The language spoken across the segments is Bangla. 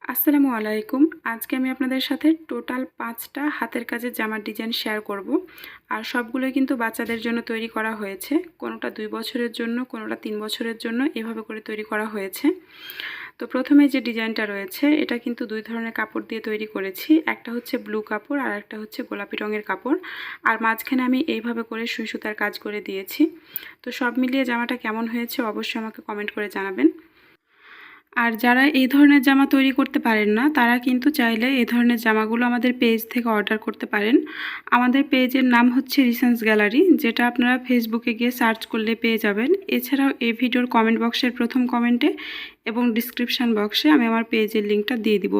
আসসালামু আলাইকুম। আজকে আমি আপনাদের সাথে টোটাল 5টা হাতের কাজের জামার ডিজাইন শেয়ার করব। আর সবগুলোই কিন্তু বাচ্চাদের জন্য তৈরি করা হয়েছে। কোনোটা 2 বছরের জন্য, কোনোটা 3 বছরের জন্য, এভাবে করে তৈরি করা হয়েছে। তো প্রথমে যে ডিজাইনটা রয়েছে এটা কিন্তু 2 ধরনের কাপড় দিয়ে তৈরি করেছি। একটা হচ্ছে ব্লু কাপড় আর একটা হচ্ছে গোলাপি রঙের কাপড়। আর মাঝখানে আমি এইভাবে করে সুই সুতার কাজ করে দিয়েছি। তো সব মিলিয়ে জামাটা কেমন হয়েছে অবশ্যই আমাকে কমেন্ট করে জানাবেন। আর যারা এই ধরনের জামা তৈরি করতে পারেন না তারা কিন্তু চাইলে এই ধরনের জামাগুলো আমাদের পেজ থেকে অর্ডার করতে পারেন। আমাদের পেজের নাম হচ্ছে রিসেন্স গ্যালারি, যেটা আপনারা ফেসবুকে গিয়ে সার্চ করলে পেয়ে যাবেন। এছাড়াও এই ভিডিওর কমেন্ট বক্সের প্রথম কমেন্টে এবং ডিসক্রিপশান বক্সে আমি আমার পেজের লিঙ্কটা দিয়ে দিব।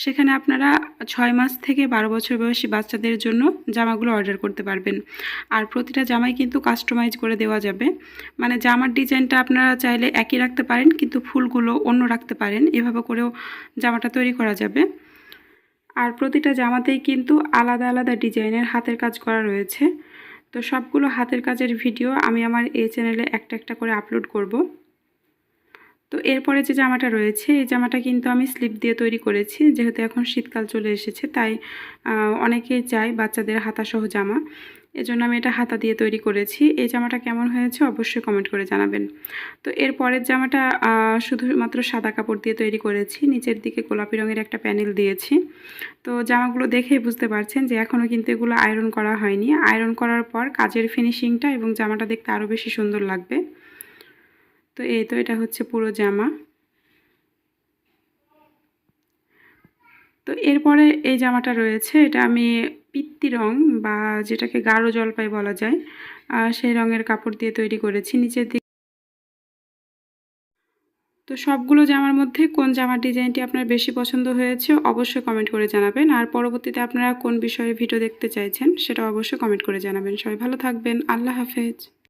সেখানে আপনারা 6 মাস থেকে 12 বছর বয়সী বাচ্চাদের জন্য জামাগুলো অর্ডার করতে পারবেন। আর প্রতিটা জামাই কিন্তু কাস্টমাইজ করে দেওয়া যাবে। মানে জামার ডিজাইনটা আপনারা চাইলে একই রাখতে পারেন, কিন্তু ফুলগুলো অন্য রাখতে পারেন। এভাবে করেও জামাটা তৈরি করা যাবে। আর প্রতিটা জামাতেই কিন্তু আলাদা আলাদা ডিজাইনের হাতের কাজ করা রয়েছে। তো সবগুলো হাতের কাজের ভিডিও আমি আমার এই চ্যানেলে একটা একটা করে আপলোড করব। তো এরপরে যে জামাটা রয়েছে এই জামাটা কিন্তু আমি স্লিপ দিয়ে তৈরি করেছি, যেহেতু এখন শীতকাল চলে এসেছে তাই অনেকেই চায় বাচ্চাদের হাতাসহ জামা। এজন্য আমি এটা হাতা দিয়ে তৈরি করেছি। এই জামাটা কেমন হয়েছে অবশ্যই কমেন্ট করে জানাবেন। তো এরপরের জামাটা শুধুমাত্র সাদা কাপড় দিয়ে তৈরি করেছি, নিচের দিকে গোলাপি রঙের একটা প্যানেল দিয়েছি। তো জামাগুলো দেখেই বুঝতে পারছেন যে এখনও কিন্তু এগুলো আয়রন করা হয়নি। আয়রন করার পর কাজের ফিনিশিংটা এবং জামাটা দেখতে আরও বেশি সুন্দর লাগবে। তো এই তো এটা হচ্ছে পুরো জামা। তো এরপরে এই জামাটা রয়েছে, এটা আমি পিত্তি রং বা যেটাকে গাঢ় জলপাই বলা যায় সেই রঙের কাপড় দিয়ে তৈরি করেছি নিচের দিকে। তো সবগুলো জামার মধ্যে কোন জামার ডিজাইনটি আপনার বেশি পছন্দ হয়েছে অবশ্যই কমেন্ট করে জানাবেন। আর পরবর্তীতে আপনারা কোন বিষয়ে ভিডিও দেখতে চাইছেন সেটা অবশ্যই কমেন্ট করে জানাবেন। সবাই ভালো থাকবেন। আল্লাহ হাফেজ।